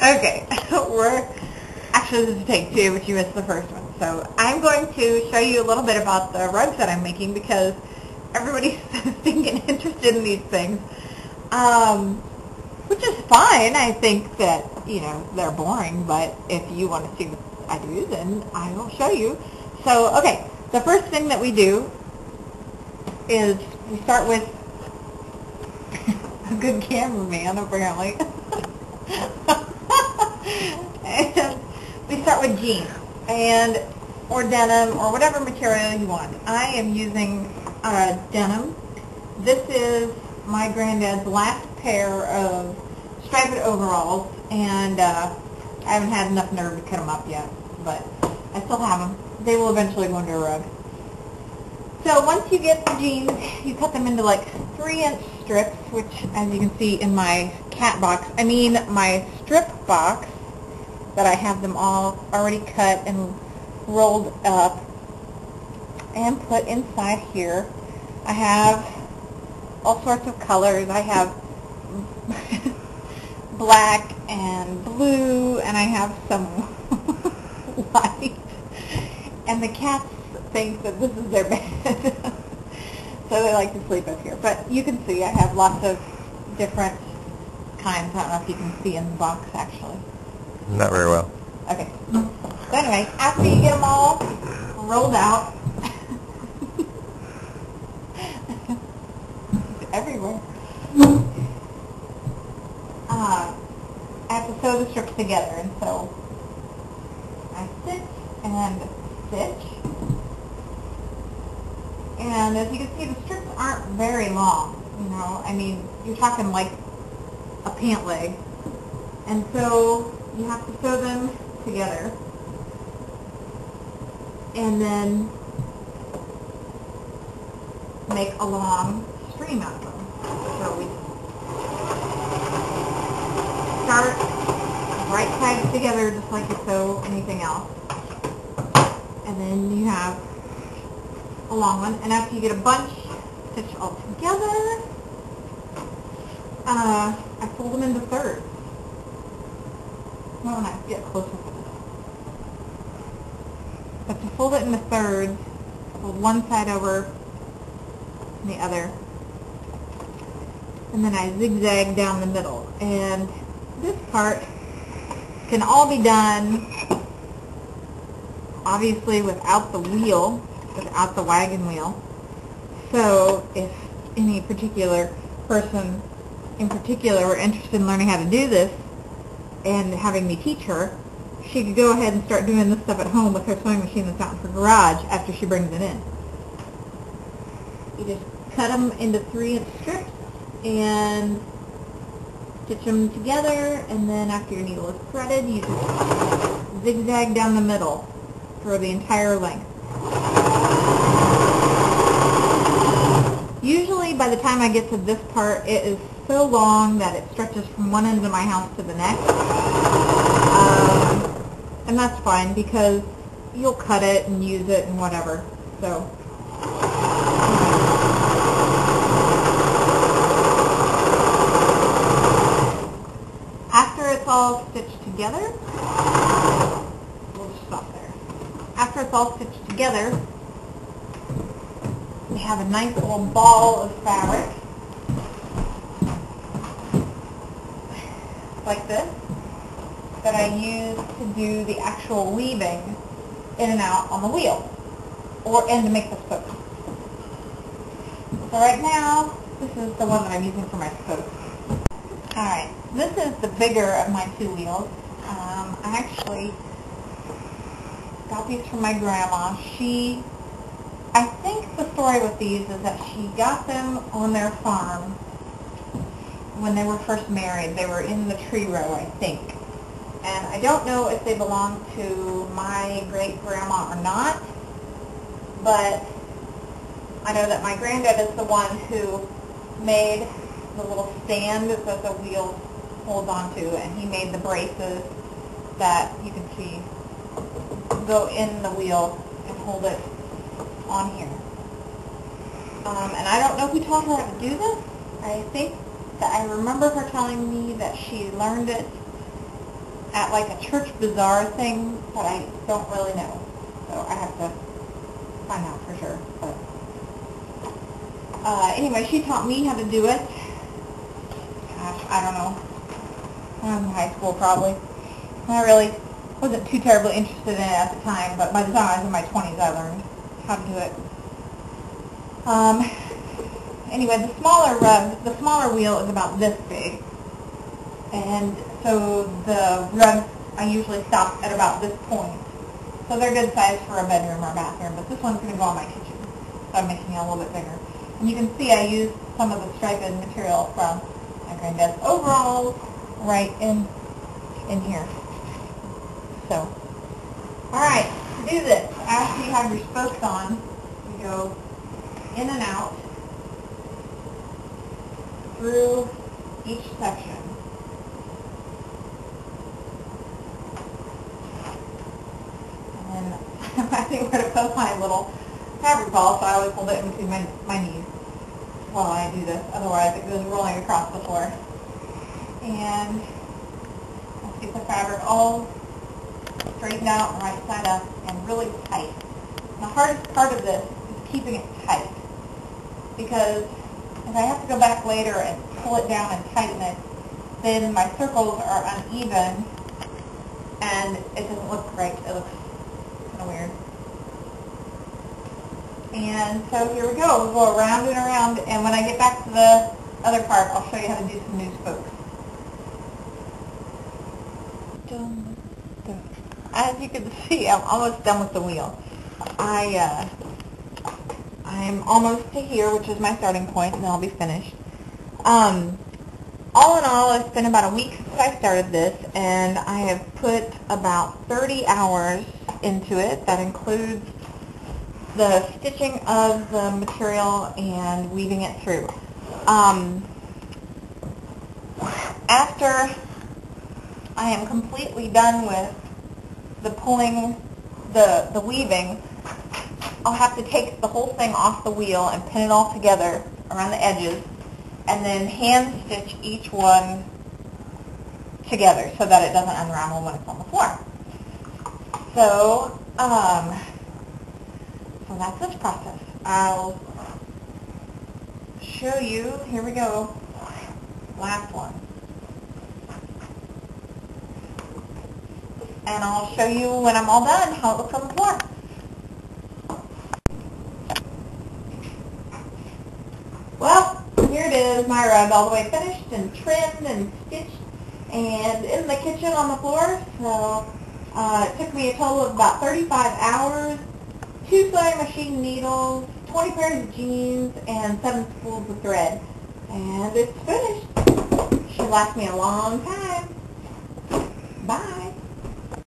Okay, actually this is take two, but you missed the first one. So I'm going to show you a little bit about the rugs that I'm making because everybody's so stinking interested in these things, which is fine. I think that, they're boring, but if you want to see what I do, then I will show you. So, okay, the first thing that we do is we start with a good cameraman, apparently. And we start with jeans or denim or whatever material you want. I am using denim. This is my granddad's last pair of striped overalls, and I haven't had enough nerve to cut them up yet, but I still have them. They will eventually go into a rug. So once you get the jeans, you cut them into like 3-inch strips, which, as you can see in my my strip box, that I have them all already cut and rolled up and put inside here. I have all sorts of colors. I have black and blue, and I have some white. And the cats think that this is their bed, so they like to sleep up here. But you can see I have lots of different kinds. I don't know if you can see in the box, actually. Not very well. Okay. So anyway, after you get them all rolled out, everywhere, I have to sew the strips together, and so I stitch and stitch. And as you can see, the strips aren't very long, you're talking like a pant leg. And so you have to sew them together and then make a long stream out of them. So we start right sides together just like you sew anything else. And then you have a long one. And after you get a bunch stitched all together, I fold them into thirds. Well, when I get closer to this. But to fold it into thirds, fold one side over the other, and then I zigzag down the middle. And this part can all be done, obviously, without the wheel, without the wagon wheel. So if any particular person in particular were interested in learning how to do this and having me teach her, she could go ahead and start doing this stuff at home with her sewing machine that's out in her garage after she brings it in. You just cut them into 3-inch strips and stitch them together, and then after your needle is threaded, you just zigzag down the middle for the entire length. Usually by the time I get to this part, it is so long that it stretches from one end of my house to the next. And that's fine because you'll cut it and use it and whatever. So after it's all stitched together, we'll just stop there. After it's all stitched together, we have a nice little ball of fabric like this that I use to do the actual weaving in and out on the wheel, and to make the spokes. So right now, this is the one that I'm using for my spokes. Alright, this is the bigger of my two wheels. I actually got these from my grandma. I think the story with these is that she got them on their farm when they were first married. They were in the tree row, I think. And I don't know if they belong to my great-grandma or not, but I know that my granddad is the one who made the little stand that the wheel holds onto, and he made the braces that you can see go in the wheel and hold it on here. And I don't know who taught her how to do this. I think that I remember her telling me that she learned it at like a church bazaar thing, but I don't really know. So I have to find out for sure. But anyway, she taught me how to do it. Gosh, I don't know. I was in high school probably. I really wasn't too terribly interested in it at the time, but by the time I was in my 20s, I learned how to do it. Anyway, the smaller wheel is about this big, and so the rugs I usually stop at about this point. So they're good size for a bedroom or bathroom, but this one's going to go on my kitchen, so I'm making it a little bit bigger. And you can see I used some of the striped material from my granddad's overalls right in here. So, alright, to do this, after you have your spokes on, you go in and out through each section. And I think we're going to put my little fabric ball, so I always hold it in between my knees while I do this. Otherwise, it goes rolling across the floor. And let's get the fabric all straightened out, right side up, and really tight. The hardest part of this is keeping it tight, because if I have to go back later and pull it down and tighten it, then my circles are uneven, and it doesn't look right. It looks kind of weird. And so here we go. We'll go around and around, and when I get back to the other part, I'll show you how to do some new spokes. As you can see, I'm almost done with the wheel. I'm almost to here, which is my starting point, and then I'll be finished. All in all, it's been about a week since I started this, and I have put about 30 hours into it. That includes the stitching of the material and weaving it through. After I am completely done with the pulling, the weaving, I'll have to take the whole thing off the wheel and pin it all together around the edges, and then hand stitch each one together so that it doesn't unravel when it's on the floor. So, so that's this process. I'll show you, here we go, last one. And I'll show you when I'm all done how it looks on the floor. Well, here it is, my rug all the way finished and trimmed and stitched and in the kitchen on the floor. So it took me a total of about 35 hours, 2 sewing machine needles, 20 pairs of jeans, and 7 spools of thread. And it's finished. Should last me a long time. Bye.